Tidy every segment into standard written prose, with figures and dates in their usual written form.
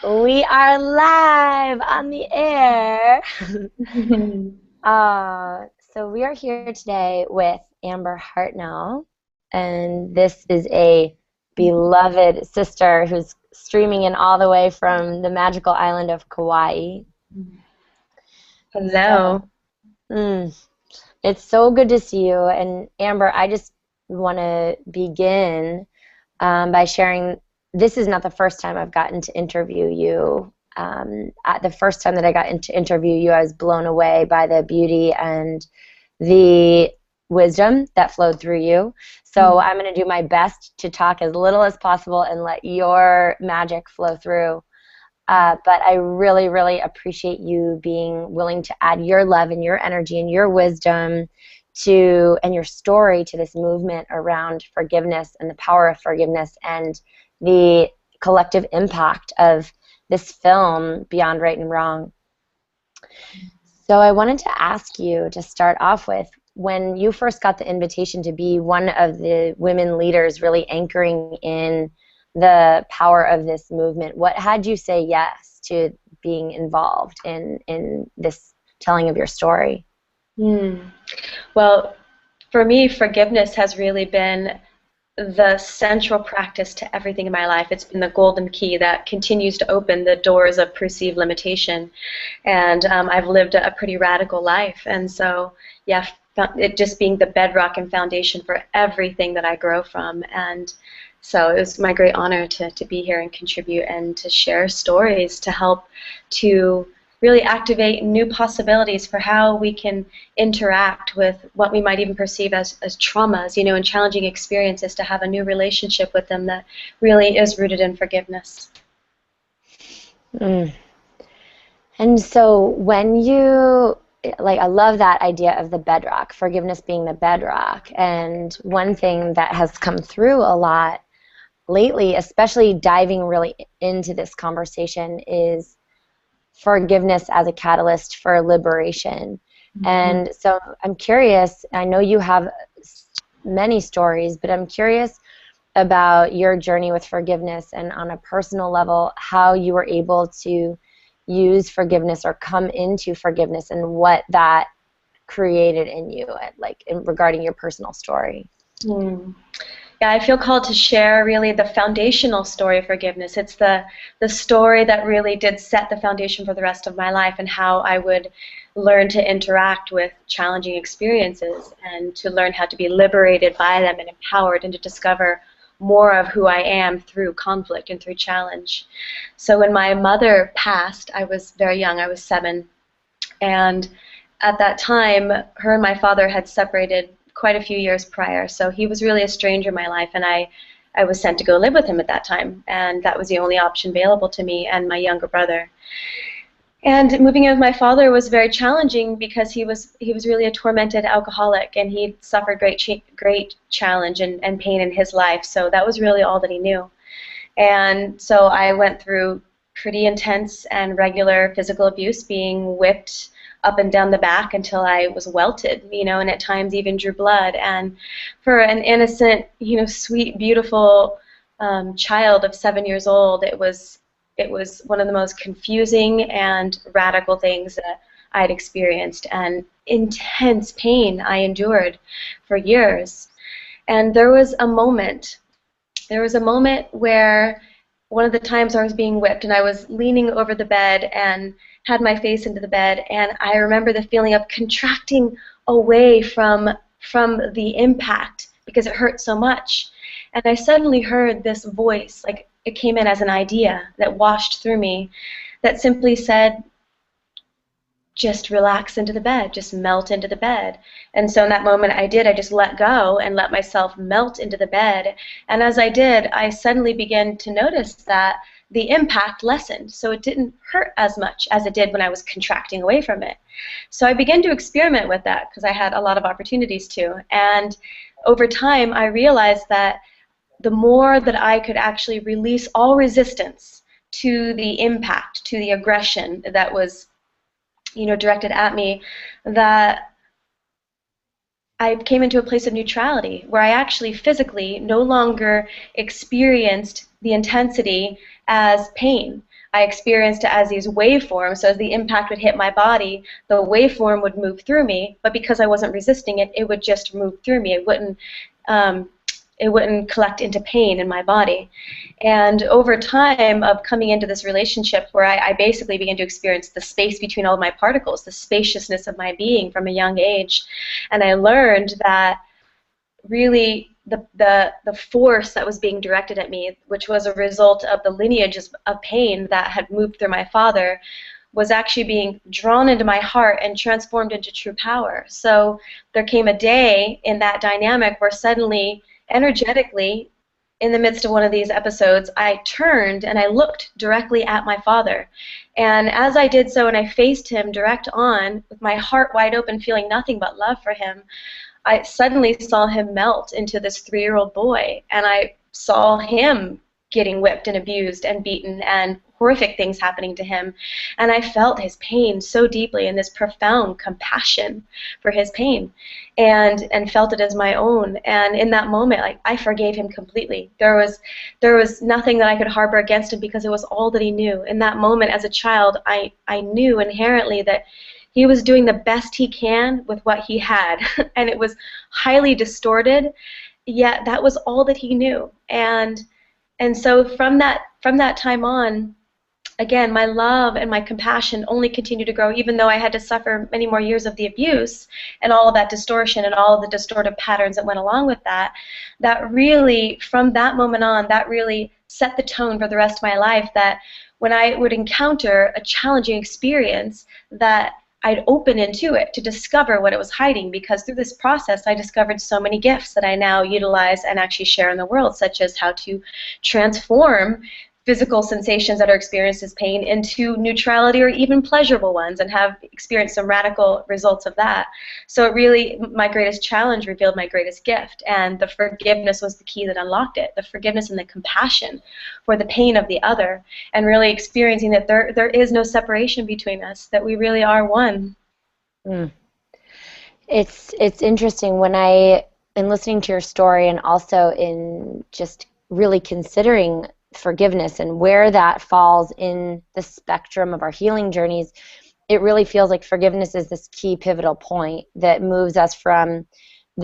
We are live on the air. So we are here today with Amber Hartnell, and this is a beloved sister who's streaming in all the way from the magical island of Kauai. So, Hello. mm, it's so good to see you. And Amber, I just want to begin by sharing this is not the first time I've gotten to interview you. At the first time that I got to interview you, I was blown away by the beauty and the wisdom that flowed through you. So I'm going to do my best to talk as little as possible and let your magic flow through. But I really, really appreciate you being willing to add your love and your energy and your wisdom to and your story to this movement around forgiveness and the power of forgiveness and the collective impact of this film, Beyond Right and Wrong. So I wanted to ask you to start off with, when you first got the invitation to be one of the women leaders really anchoring in the power of this movement, what had you say yes to being involved in this telling of your story? Hmm. Well, for me, forgiveness has really been the central practice to everything in my life. It's been the golden key that continues to open the doors of perceived limitation. And I've lived a pretty radical life. And so, yeah, it just being the bedrock and foundation for everything that I grow from. And so it was my great honor to be here and contribute and to share stories to help to really activate new possibilities for how we can interact with what we might even perceive as traumas, and challenging experiences, to have a new relationship with them that really is rooted in forgiveness. Mm. And so when you, like, I love that idea of the bedrock, forgiveness being the bedrock. And one thing that has come through a lot lately, especially diving really into this conversation, is forgiveness as a catalyst for liberation. And so I'm curious, I know you have many stories, but I'm curious about your journey with forgiveness and on a personal level, how you were able to use forgiveness or come into forgiveness and what that created in you, regarding your personal story. Mm. Yeah, I feel called to share really the foundational story of forgiveness. It's the story that really did set the foundation for the rest of my life, and how I would learn to interact with challenging experiences and to learn how to be liberated by them and empowered, and to discover more of who I am through conflict and through challenge. So when my mother passed, I was very young. I was 7, and at that time, her and my father had separated quite a few years prior, so he was really a stranger in my life, and I was sent to go live with him at that time, and that was the only option available to me and my younger brother. And moving in with my father was very challenging because he was really a tormented alcoholic, and he suffered great challenge and pain in his life, so that was really all that he knew. And so I went through pretty intense and regular physical abuse, being whipped up and down the back until I was welted, and at times even drew blood. And for an innocent, sweet, beautiful child of 7 years old, it was one of the most confusing and radical things that I had experienced, and intense pain I endured for years. And there was a moment where one of the times I was being whipped, and I was leaning over the bed and had my face into the bed, and I remember the feeling of contracting away from the impact because it hurt so much. And I suddenly heard this voice, like it came in as an idea that washed through me, that simply said, just relax into the bed, just melt into the bed. And so in that moment I did, I just let go and let myself melt into the bed. And as I did, I suddenly began to notice that the impact lessened. So it didn't hurt as much as it did when I was contracting away from it. So I began to experiment with that because I had a lot of opportunities to. And over time I realized that the more that I could actually release all resistance to the impact, to the aggression that was directed at me, that I came into a place of neutrality where I actually physically no longer experienced the intensity as pain. I experienced it as these waveforms. So as the impact would hit my body, the waveform would move through me, but because I wasn't resisting it, it would just move through me. Um, it wouldn't collect into pain in my body. And over time of coming into this relationship where I basically began to experience the space between all of my particles, the spaciousness of my being from a young age, and I learned that really the force that was being directed at me, which was a result of the lineages of pain that had moved through my father, was actually being drawn into my heart and transformed into true power. So there came a day in that dynamic where suddenly, energetically, in the midst of one of these episodes, I turned and I looked directly at my father. And as I did so and I faced him direct on, with my heart wide open, feeling nothing but love for him, I suddenly saw him melt into this 3-year-old boy, and I saw him getting whipped and abused and beaten and horrific things happening to him. And I felt his pain so deeply and this profound compassion for his pain and felt it as my own. And in that moment, like, I forgave him completely. There was nothing that I could harbor against him because it was all that he knew. In that moment as a child, I knew inherently that he was doing the best he can with what he had, and it was highly distorted, yet that was all that he knew. And so from that time on, again, my love and my compassion only continued to grow, even though I had to suffer many more years of the abuse and all of that distortion and all of the distortive patterns that went along with that. That really, from that moment on, that really set the tone for the rest of my life, that when I would encounter a challenging experience, that I'd open into it to discover what it was hiding, because through this process I discovered so many gifts that I now utilize and actually share in the world, such as how to transform physical sensations that are experienced as pain into neutrality or even pleasurable ones, and have experienced some radical results of that. So it really, my greatest challenge revealed my greatest gift, and the forgiveness was the key that unlocked it. The forgiveness and the compassion for the pain of the other, and really experiencing that there is no separation between us, that we really are one. Mm. It's interesting when in listening to your story, and also in just really considering forgiveness and where that falls in the spectrum of our healing journeys. It really feels like forgiveness is this key pivotal point that moves us from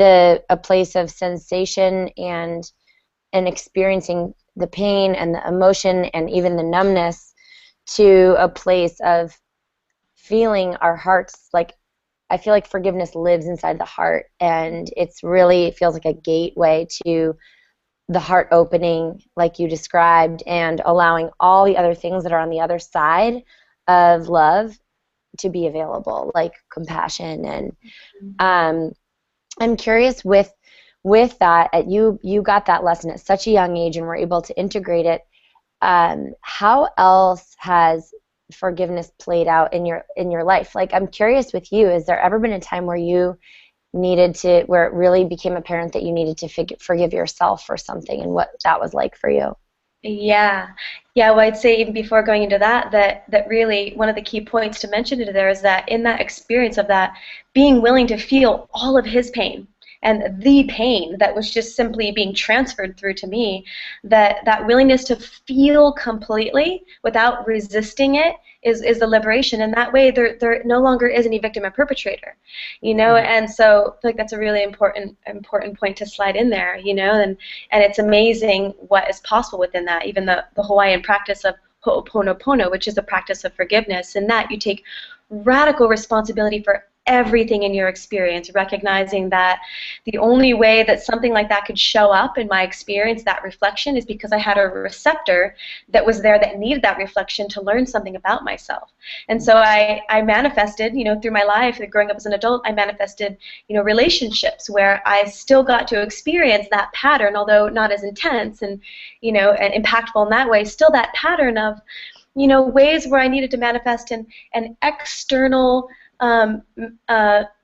a place of sensation and experiencing the pain and the emotion and even the numbness, to a place of feeling our hearts. Like, I feel like forgiveness lives inside the heart, and it feels like a gateway to the heart opening, like you described, and allowing all the other things that are on the other side of love to be available, like compassion. And I'm curious, with that, you got that lesson at such a young age and were able to integrate it. How else has forgiveness played out in your life? Like, I'm curious with you, has there ever been a time where where it really became apparent that you needed to forgive yourself for something, and what that was like for you? Yeah. Well, I'd say even before going into that really one of the key points to mention there is that in that experience of that, being willing to feel all of his pain, and the pain that was just simply being transferred through to me, that willingness to feel completely without resisting it is the liberation. And that way there no longer is any victim or perpetrator, and so I feel like that's a really important point to slide in there, and it's amazing what is possible within that. Even the Hawaiian practice of Ho'oponopono, which is the practice of forgiveness, in that you take radical responsibility for everything in your experience, recognizing that the only way that something like that could show up in my experience, that reflection, is because I had a receptor that was there that needed that reflection to learn something about myself. And so I manifested, through my life, growing up as an adult, I manifested, relationships where I still got to experience that pattern, although not as intense and, and impactful in that way, still that pattern of, ways where I needed to manifest an external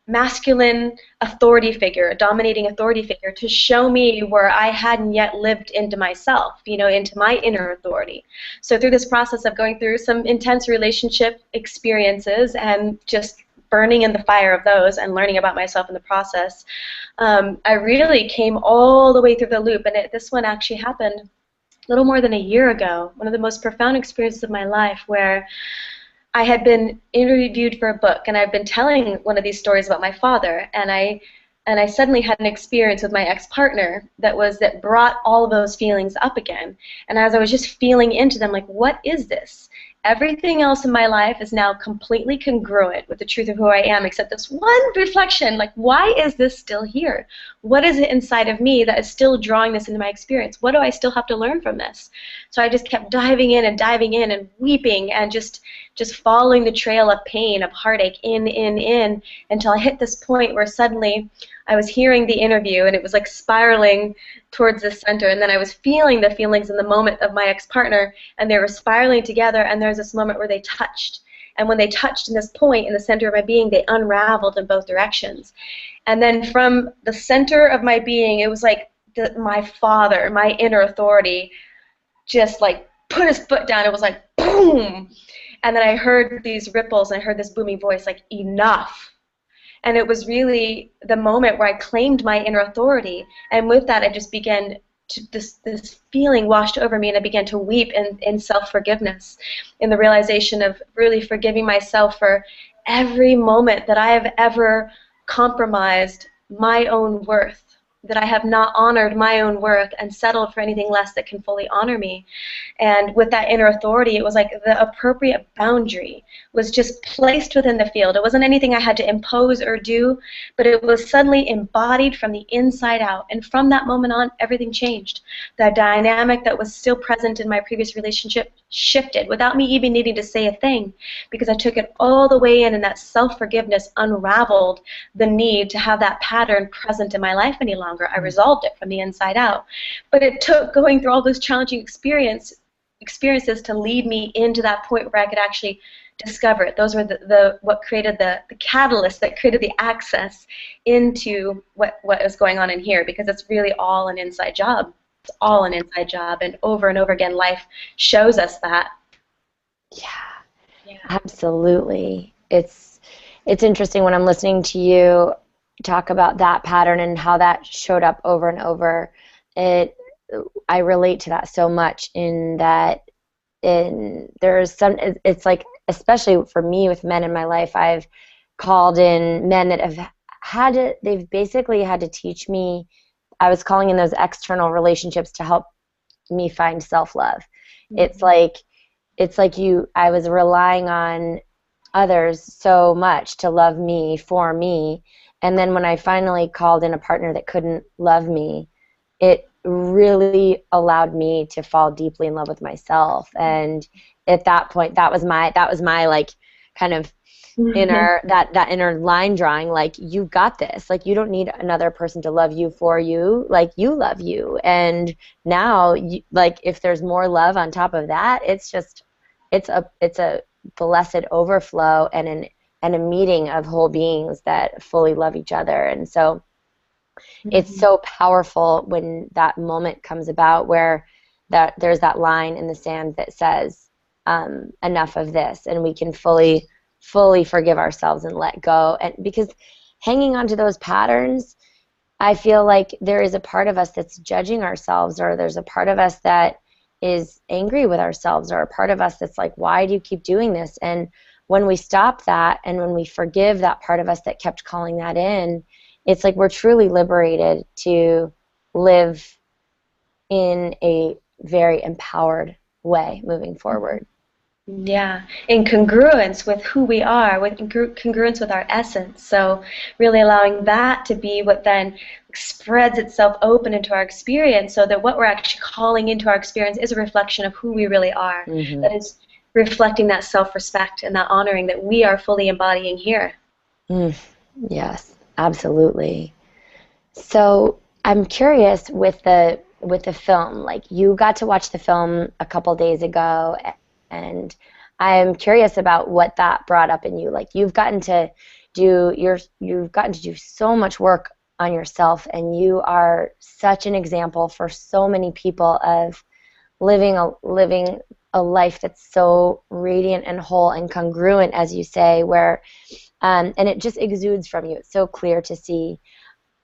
masculine authority figure, a dominating authority figure, to show me where I hadn't yet lived into myself, into my inner authority. So through this process of going through some intense relationship experiences and just burning in the fire of those and learning about myself in the process, I really came all the way through the loop. And this one actually happened little more than a year ago, one of the most profound experiences of my life, where I had been interviewed for a book, and I've been telling one of these stories about my father, and I suddenly had an experience with my ex-partner that brought all of those feelings up again. And as I was just feeling into them, like, what is this? Everything else in my life is now completely congruent with the truth of who I am, except this one reflection, like, why is this still here? What is it inside of me that is still drawing this into my experience? What do I still have to learn from this? So I just kept diving in and weeping and just following the trail of pain, of heartache, in, until I hit this point where suddenly I was hearing the interview, and it was like spiraling towards the center, and then I was feeling the feelings in the moment of my ex-partner, and they were spiraling together, and there was this moment where they touched. And when they touched in this point in the center of my being, they unraveled in both directions. And then from the center of my being, it was like my father, my inner authority, just like put his foot down. It was like boom. And then I heard these ripples, and I heard this booming voice, like, enough. And it was really the moment where I claimed my inner authority. And with that, I just began to, this feeling washed over me, and I began to weep in self-forgiveness, in the realization of really forgiving myself for every moment that I have ever compromised my own worth, that I have not honored my own worth and settled for anything less that can fully honor me. And with that inner authority, it was like the appropriate boundary was just placed within the field. It wasn't anything I had to impose or do, but it was suddenly embodied from the inside out. And from that moment on, everything changed. The dynamic that was still present in my previous relationship shifted without me even needing to say a thing, because I took it all the way in, and that self-forgiveness unraveled the need to have that pattern present in my life any longer. I resolved it from the inside out. But it took going through all those challenging experiences to lead me into that point where I could actually discover it. Those were what created the catalyst that created the access into what is going on in here, because it's really all an inside job. It's all an inside job, and over again, life shows us that. Yeah. Absolutely. It's interesting when I'm listening to you talk about that pattern and how that showed up over and over. I relate to that so much, in that there's some, it's like, especially for me with men in my life, I've called in men that they've basically had to teach me. I was calling in those external relationships to help me find self-love. Mm-hmm. It's like I was relying on others so much to love me for me, and then when I finally called in a partner that couldn't love me, it really allowed me to fall deeply in love with myself. And at that point, that was my like kind of inner that inner line drawing, like, you got this, like, you don't need another person to love you for you, like, you love you. And now like, if there's more love on top of that, it's a blessed overflow and a meeting of whole beings that fully love each other. And so it's so powerful when that moment comes about where there's that line in the sand that says, enough of this, and we can fully forgive ourselves and let go. And because hanging on to those patterns, I feel like there is a part of us that's judging ourselves, or there's a part of us that is angry with ourselves, or a part of us that's like, why do you keep doing this? And when we stop that, and when we forgive that part of us that kept calling that in, it's like we're truly liberated to live in a very empowered way moving forward. Yeah, in congruence with who we are, with congruence with our essence. So really allowing that to be what then spreads itself open into our experience, so that what we're actually calling into our experience is a reflection of who we really are. Mm-hmm. That is reflecting that self-respect and that honoring that we are fully embodying here. Yes, absolutely. So I'm curious with the film, like, you got to watch the film a couple days ago, and I'm curious about what that brought up in you. Like, you've gotten to do so much work on yourself, and you are such an example for so many people of living a life that's so radiant and whole and congruent, as you say, where and it just exudes from you. It's so clear to see.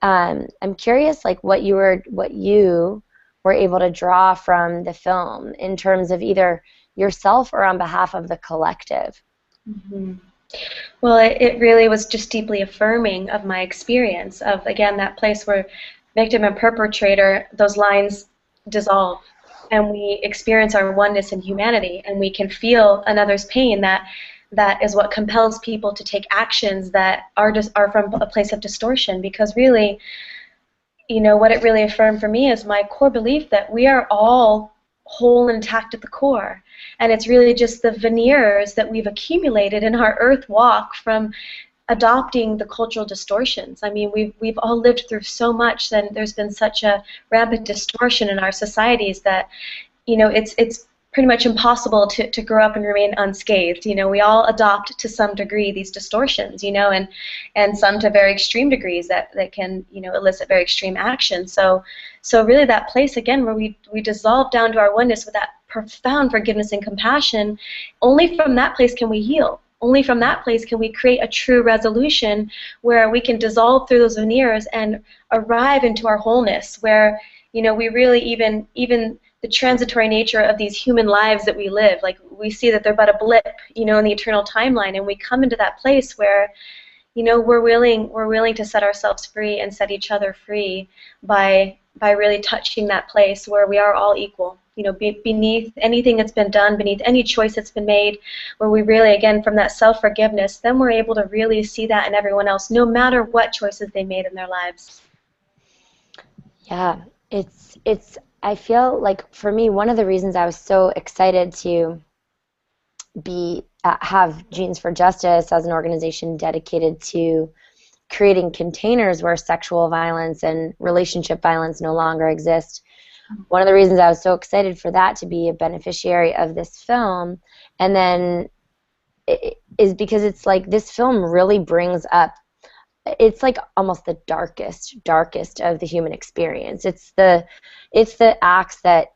I'm curious, like, what you were able to draw from the film in terms of either yourself or on behalf of the collective? Mm-hmm. Well, it really was just deeply affirming of my experience of, again, that place where victim and perpetrator, those lines dissolve, and we experience our oneness in humanity, and we can feel another's pain. That is what compels people to take actions that are from a place of distortion, because really, what it really affirmed for me is my core belief that we are all whole and intact at the core. And it's really just the veneers that we've accumulated in our earth walk from adopting the cultural distortions. I mean, we've all lived through so much, and there's been such a rampant distortion in our societies that, it's pretty much impossible to grow up and remain unscathed. We all adopt to some degree these distortions, and some to very extreme degrees that can, elicit very extreme action. So really that place, again, where we dissolve down to our oneness with that profound forgiveness and compassion, only from that place can we heal. Only from that place can we create a true resolution where we can dissolve through those veneers and arrive into our wholeness, where, we really even the transitory nature of these human lives that we live, like we see that they're but a blip, in the eternal timeline, and we come into that place where, we're willing to set ourselves free and set each other free by really touching that place where we are all equal, beneath anything that's been done, beneath any choice that's been made, where we really, again, from that self-forgiveness, then we're able to really see that in everyone else, no matter what choices they made in their lives. Yeah, I feel like for me, one of the reasons I was so excited to have Genes for Justice as an organization dedicated to creating containers where sexual violence and relationship violence no longer exist. One of the reasons I was so excited for that to be a beneficiary of this film, and then is because it's like this film really brings up, it's like almost the darkest of the human experience. It's the acts that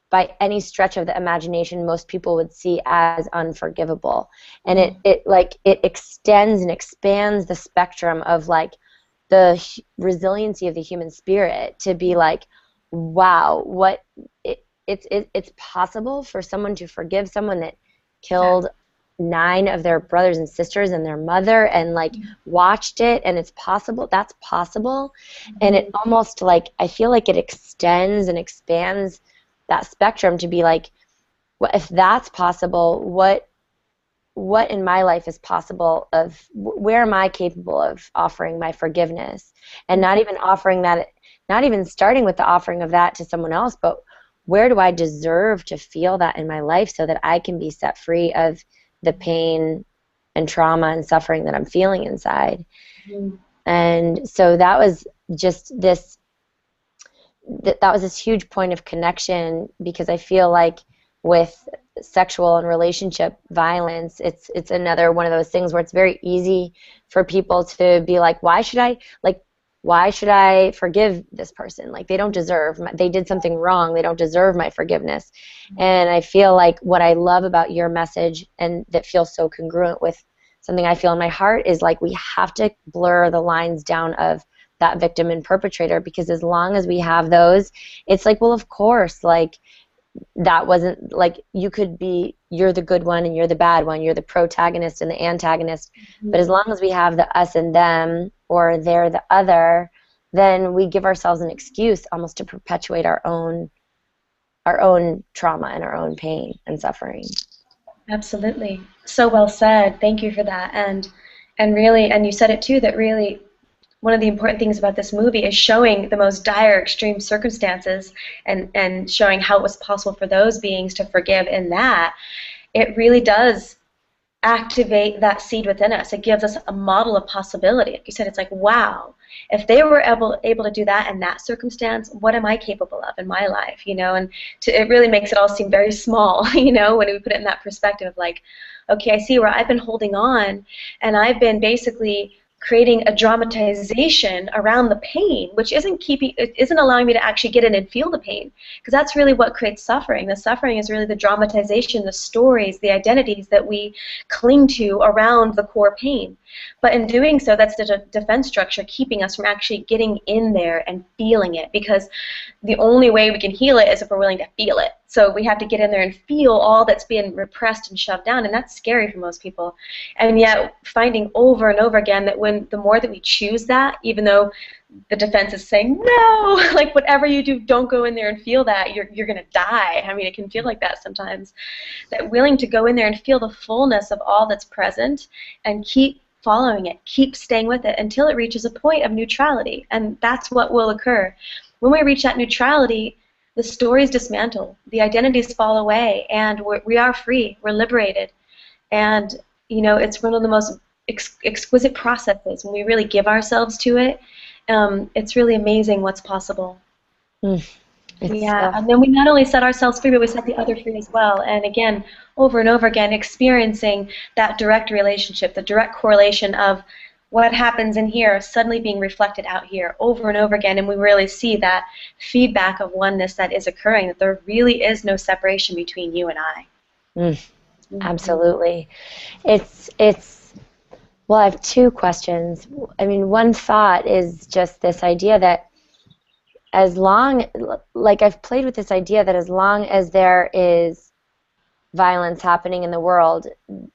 by any stretch of the imagination most people would see as unforgivable, and it extends and expands the spectrum of like the resiliency of the human spirit to be like, wow, it's possible for someone to forgive someone that killed 9 of their brothers and sisters and their mother, and like watched it, and it's possible. That's possible. And it almost, like, I feel like it extends and expands that spectrum to be like, well, if that's possible, what in my life is possible? Of where am I capable of offering my forgiveness, and not even offering that, not even starting with the offering of that to someone else, but where do I deserve to feel that in my life so that I can be set free of the pain and trauma and suffering that I'm feeling inside. And so that was just this, that was this huge point of connection, because I feel like with sexual and relationship violence, it's another one of those things where it's very easy for people to be like, why should I forgive this person? Like, they don't deserve, they did something wrong, they don't deserve my forgiveness. And I feel like what I love about your message, and that feels so congruent with something I feel in my heart, is like we have to blur the lines down of that victim and perpetrator, because as long as we have those, it's like, well, of course, like, that wasn't, like, you could be, you're the good one and you're the bad one, you're the protagonist and the antagonist, but as long as we have the us and them, or they're the other, then we give ourselves an excuse almost to perpetuate our own trauma and our own pain and suffering. Absolutely. So well said. Thank you for that. And really, and you said it too, that really one of the important things about this movie is showing the most dire extreme circumstances, and showing how it was possible for those beings to forgive in that. It really does activate that seed within us. It gives us a model of possibility. Like you said, it's like, wow, if they were able to do that in that circumstance, what am I capable of in my life? And it really makes it all seem very small, when we put it in that perspective of like, okay, I see where I've been holding on, and I've been basically creating a dramatization around the pain, which isn't allowing me to actually get in and feel the pain, because that's really what creates suffering. The suffering is really the dramatization, the stories, the identities that we cling to around the core pain. But in doing so, that's the defense structure keeping us from actually getting in there and feeling it, because the only way we can heal it is if we're willing to feel it. So we have to get in there and feel all that's being repressed and shoved down, and that's scary for most people. And yet finding over and over again that the more that we choose that, even though the defense is saying, no, like whatever you do, don't go in there and feel that, you're going to die. I mean, it can feel like that sometimes. That willing to go in there and feel the fullness of all that's present and keep following it, keep staying with it until it reaches a point of neutrality. And that's what will occur. When we reach that neutrality, the stories dismantle, the identities fall away, and we are free, we're liberated. And, you know, it's one of the most exquisite processes when we really give ourselves to it. It's really amazing what's possible. Yeah, and then we not only set ourselves free, but we set the other free as well. And again, over and over again, experiencing that direct relationship, the direct correlation of what happens in here suddenly being reflected out here over and over again, and we really see that feedback of oneness that is occurring, that there really is no separation between you and I. Absolutely. It's well, I have two questions. I mean, one thought is just this idea that as long, like I've played with this idea that as long as there is violence happening in the world,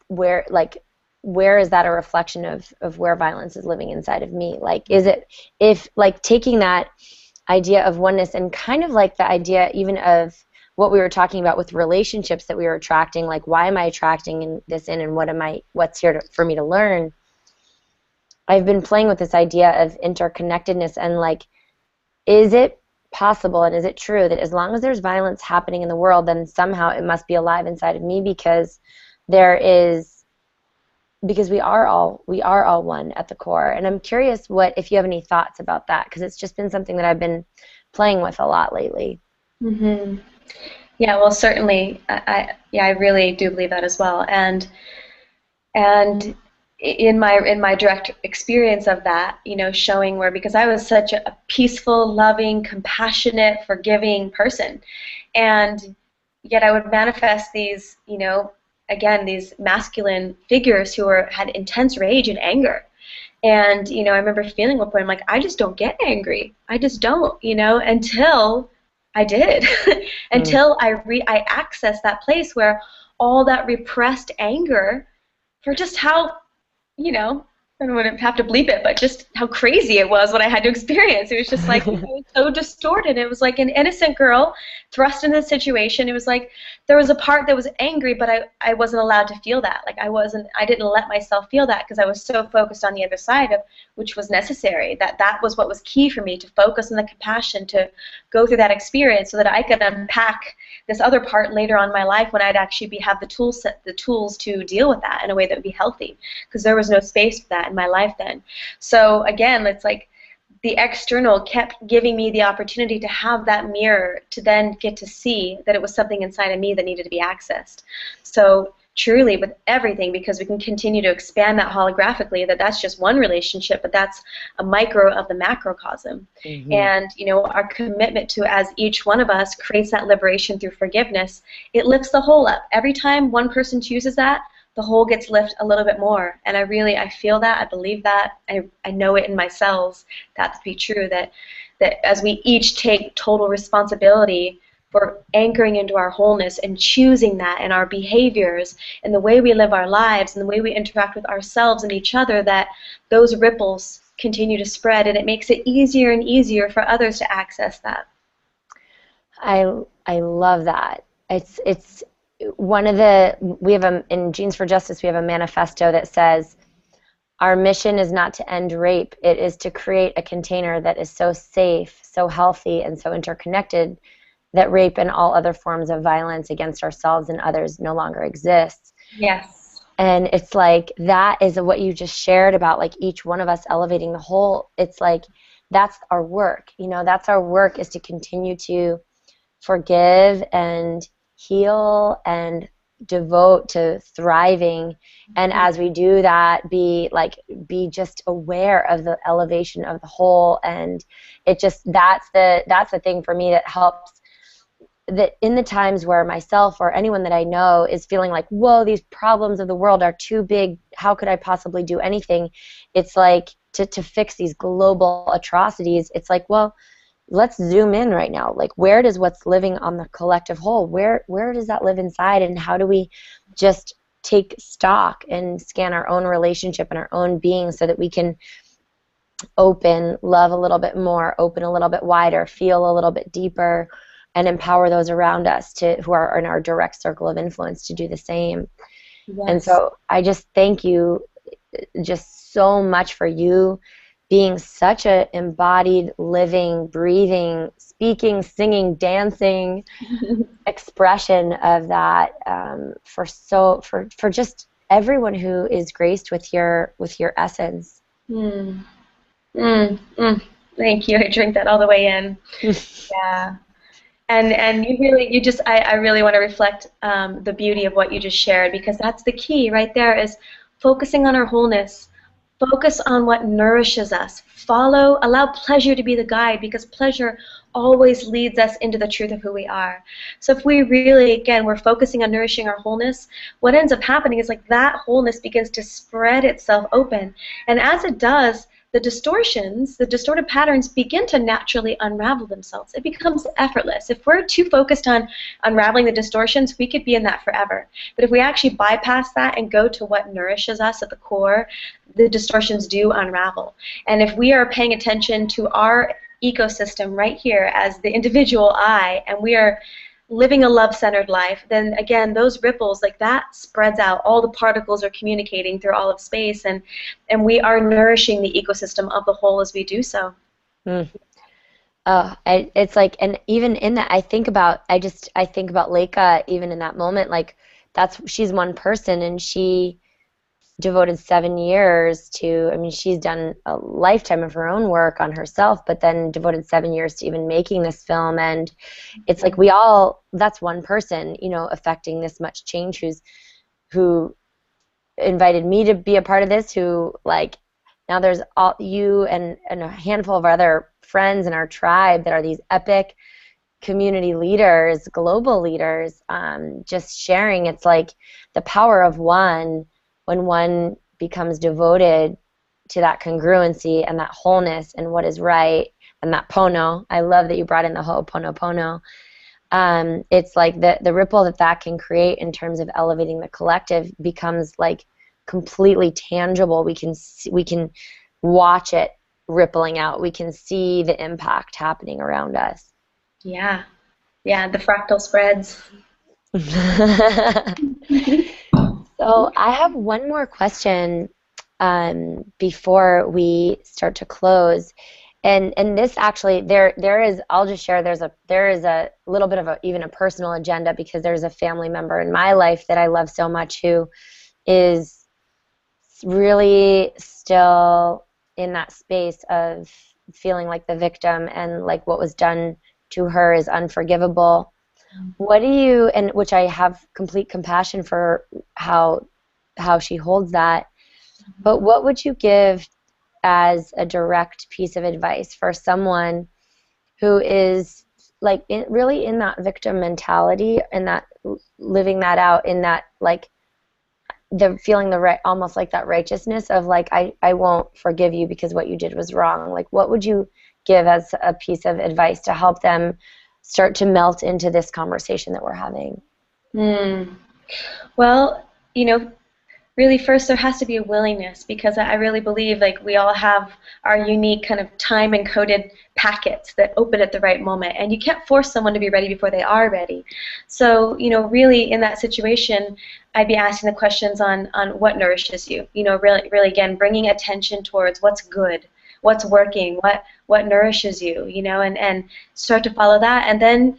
where is that a reflection of where violence is living inside of me? Like, is it, if, like, taking that idea of oneness and kind of like the idea even of what we were talking about with relationships that we were attracting, like, why am I attracting this in, and what's here for me to learn? I've been playing with this idea of interconnectedness, and like, is it possible and is it true that as long as there's violence happening in the world, then somehow it must be alive inside of me, because we are all one at the core. And I'm curious if you have any thoughts about that, because it's just been something that I've been playing with a lot lately. Mm-hmm. Yeah, well, certainly, I really do believe that as well. And in my direct experience of that, you know, showing where, because I was such a peaceful, loving, compassionate, forgiving person, and yet I would manifest these, you know, again, these masculine figures who had intense rage and anger. And, you know, I remember feeling at one point, I'm like, I just don't get angry. I just don't, you know, until I did. Until I accessed that place where all that repressed anger for just how, you know, I wouldn't have to bleep it, but just how crazy it was what I had to experience. It was just like, it was so distorted. It was like an innocent girl thrust into the situation. It was like there was a part that was angry, but I wasn't allowed to feel that. Like I didn't let myself feel that because I was so focused on the other side of, which was necessary. That was what was key for me, to focus on the compassion, to go through that experience so that I could unpack this other part later on in my life when I'd actually have the tools to deal with that in a way that would be healthy, because there was no space for that in my life then. So again, it's like the external kept giving me the opportunity to have that mirror to then get to see that it was something inside of me that needed to be accessed. So truly, with everything, because we can continue to expand that holographically, that's just one relationship, but that's a micro of the macrocosm. And, you know, our commitment to, as each one of us creates that liberation through forgiveness, it lifts the whole up. Every time one person chooses that, the whole gets lifted a little bit more. And I feel that, I believe that, I know it in my cells, that to be true, that as we each take total responsibility for anchoring into our wholeness and choosing that in our behaviors and the way we live our lives and the way we interact with ourselves and each other, that those ripples continue to spread, and it makes it easier and easier for others to access that. I love that. It's one of in Genes for Justice, we have a manifesto that says our mission is not to end rape, it is to create a container that is so safe, so healthy, and so interconnected that rape and all other forms of violence against ourselves and others no longer exists. Yes. And it's like, that is what you just shared about, like, each one of us elevating the whole. It's like, that's our work. You know, that's our work, is to continue to forgive and heal and devote to thriving. And as we do that, be just aware of the elevation of the whole. And it just, that's the thing for me that helps, that in the times where myself or anyone that I know is feeling like, whoa, these problems of the world are too big, how could I possibly do anything? It's like, to fix these global atrocities, it's like, well, let's zoom in right now. Like, where does what's living on the collective whole, where does that live inside, and how do we just take stock and scan our own relationship and our own being so that we can open, love a little bit more, open a little bit wider, feel a little bit deeper, and empower those around us who are in our direct circle of influence to do the same. Yes. And so I just thank you just so much for you being such an embodied, living, breathing, speaking, singing, dancing expression of that, for just everyone who is graced with your essence. Mm. Mm. Mm. Thank you. I drink that all the way in. Yeah. And I really want to reflect the beauty of what you just shared, because that's the key right there, is focusing on our wholeness. Focus on what nourishes us. Allow pleasure to be the guide, because pleasure always leads us into the truth of who we are. So if we really, again, we're focusing on nourishing our wholeness, what ends up happening is like that wholeness begins to spread itself open. And as it does, the distortions, the distorted patterns begin to naturally unravel themselves. It becomes effortless. If we're too focused on unraveling the distortions, we could be in that forever. But if we actually bypass that and go to what nourishes us at the core, the distortions do unravel. And if we are paying attention to our ecosystem right here as the individual I, and we are living a love-centered life, then again, those ripples, like that spreads out. All the particles are communicating through all of space, and we are nourishing the ecosystem of the whole as we do so. Mm. It's like, and even in that, I think about Leica, even in that moment, like she's one person, and she devoted 7 years to, I mean, she's done a lifetime of her own work on herself, but then devoted 7 years to even making this film. And it's like that's one person, affecting this much change, who invited me to be a part of this, who, like, now there's all you and a handful of other friends in our tribe that are these epic community leaders, global leaders, just sharing. It's like the power of one, when one becomes devoted to that congruency and that wholeness and what is right, and that pono. I love that you brought in the ho'oponopono. It's like the ripple that can create in terms of elevating the collective becomes like completely tangible. We can watch it rippling out. We can see the impact happening around us. Yeah. Yeah, the fractal spreads. So I have one more question before we start to close, and this actually there is, I'll just share, there is a little bit of even a personal agenda, because there's a family member in my life that I love so much who is really still in that space of feeling like the victim, and like what was done to her is unforgivable. What do you, and which I have complete compassion for how she holds that, but what would you give as a direct piece of advice for someone who is like really in that victim mentality, and that living that out, in that like the feeling almost like that righteousness of like, I won't forgive you because what you did was wrong. Like, what would you give as a piece of advice to help them start to melt into this conversation that we're having? Well, really first there has to be a willingness, because I really believe like we all have our unique kind of time encoded packets that open at the right moment, and you can't force someone to be ready before they are ready. So, really in that situation, I'd be asking the questions on what nourishes you. Really again, bringing attention towards what's good, what's working, what nourishes you, and start to follow that. And then,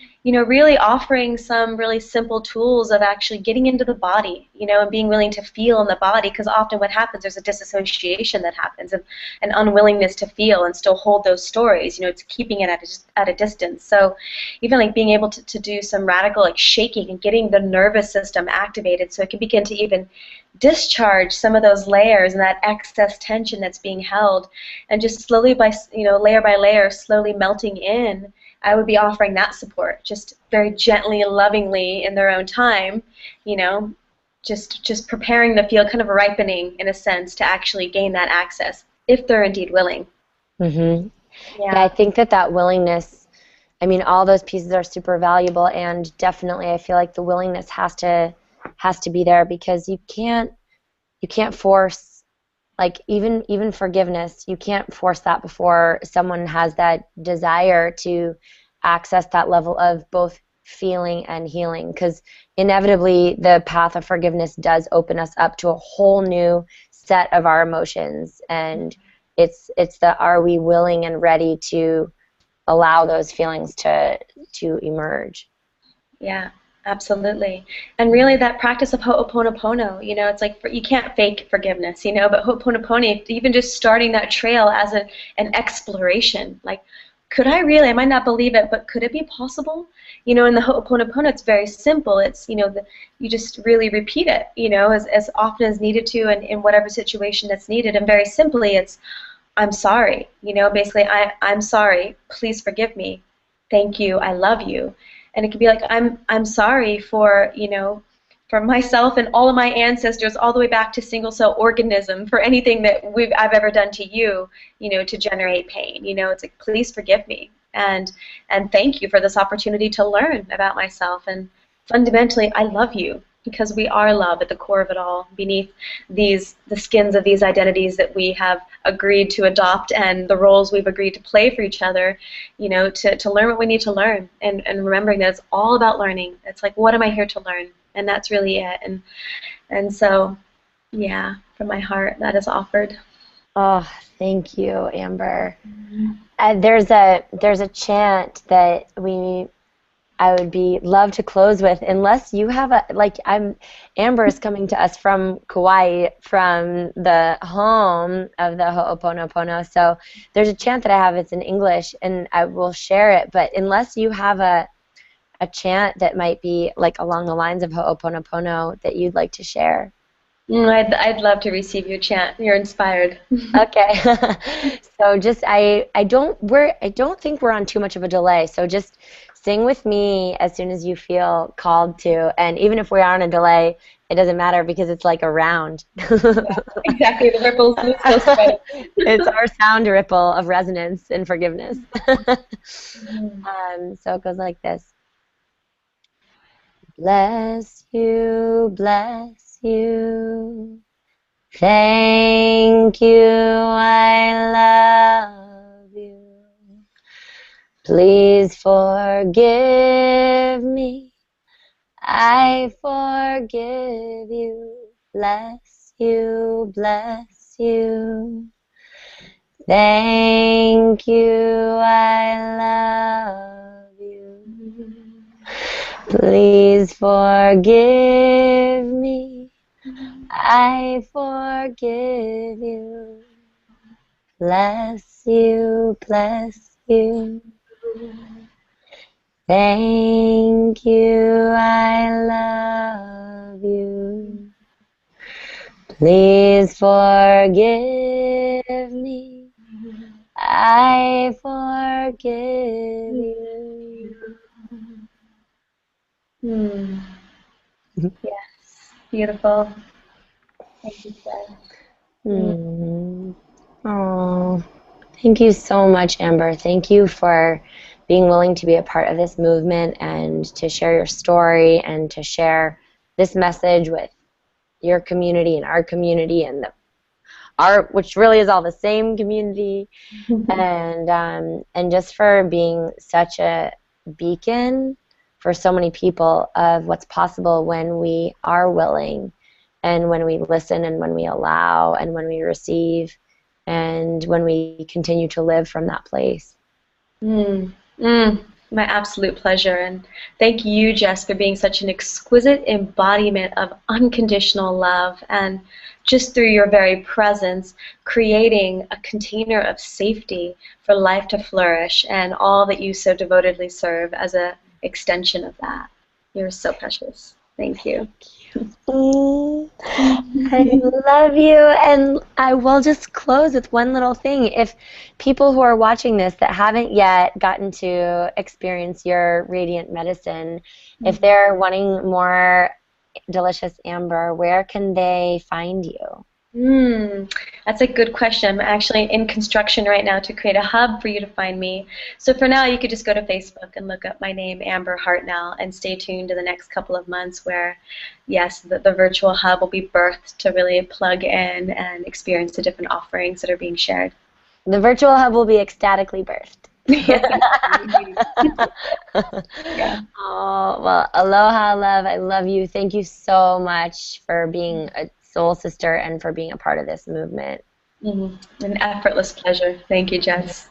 really offering some really simple tools of actually getting into the body, and being willing to feel in the body, because often what happens, there's a disassociation that happens, and an unwillingness to feel and still hold those stories. It's keeping it at a distance. So even like being able to do some radical like shaking and getting the nervous system activated so it can begin to even discharge some of those layers and that excess tension that's being held, and just slowly layer by layer, slowly melting in. I would be offering that support, just very gently and lovingly in their own time, just preparing the field, kind of ripening in a sense to actually gain that access if they're indeed willing. Mm-hmm. Yeah, I Yeah. think that willingness, I mean, all those pieces are super valuable, and definitely I feel like the willingness has to be there, because you can't force, like, even forgiveness, you can't force that before someone has that desire to access that level of both feeling and healing, because inevitably the path of forgiveness does open us up to a whole new set of our emotions, and it's the, are we willing and ready to allow those feelings to emerge. Yeah, absolutely. And really that practice of Ho'oponopono, it's like you can't fake forgiveness, but Ho'oponopono, even just starting that trail as an exploration, like, could I really, I might not believe it, but could it be possible? In the Ho'oponopono, it's very simple. It's, you just really repeat it, as often as needed to, and in whatever situation that's needed. And very simply, it's, I'm sorry, basically, I'm sorry, please forgive me, thank you, I love you. And it could be like, I'm sorry for, for myself and all of my ancestors, all the way back to single cell organism, for anything that I've ever done to you, to generate pain. It's like, please forgive me, and thank you for this opportunity to learn about myself. And fundamentally, I love you, because we are love at the core of it all, beneath the skins of these identities that we have agreed to adopt, and the roles we've agreed to play for each other, to learn what we need to learn, and remembering that it's all about learning. It's like, what am I here to learn? And that's really it. And so, yeah, from my heart, that is offered. Oh, thank you, Amber. There's a chant that I would be love to close with, unless you have a, like, Amber is coming to us from Kauai, from the home of the Ho'oponopono. So there's a chant that I have. It's in English, and I will share it. But unless you have a chant that might be like along the lines of Ho'oponopono that you'd like to share. I'd love to receive your chant. You're inspired. Okay. So just I don't think we're on too much of a delay. So just sing with me as soon as you feel called to. And even if we are on a delay, it doesn't matter, because it's like a round. Yeah, exactly. The ripples will still spread. It's our sound ripple of resonance and forgiveness. Mhm. So it goes like this. Bless you, bless you. Thank you, I love you. Please forgive me, I forgive you. Bless you, bless you. Thank you, I love you. Please forgive me, I forgive you. Bless you, bless you. Thank you, I love you. Please forgive me, I forgive you. Hmm. Yes. Beautiful. Thank you, Jen. Mm. Oh, thank you so much, Amber. Thank you for being willing to be a part of this movement, and to share your story, and to share this message with your community and our community, and which really is all the same community, and just for being such a beacon for so many people of what's possible when we are willing, and when we listen, and when we allow, and when we receive. and when we continue to live from that place. Mm, my absolute pleasure. And thank you, Jess, for being such an exquisite embodiment of unconditional love, and just through your very presence, creating a container of safety for life to flourish, and all that you so devotedly serve as an extension of that. You're so precious. Thank you. Mm, I love you. And I will just close with one little thing. If people who are watching this that haven't yet gotten to experience your radiant medicine, if they're wanting more delicious amber, where can they find you? That's a good question. I'm actually in construction right now to create a hub for you to find me. So for now, you could just go to Facebook and look up my name, Amber Hartnell, and stay tuned to the next couple of months where, yes, the virtual hub will be birthed to really plug in and experience the different offerings that are being shared. The virtual hub will be ecstatically birthed. Yeah. Oh, well, aloha, love. I love you. Thank you so much for being a soul sister and for being a part of this movement. An effortless pleasure. Thank you, Jess.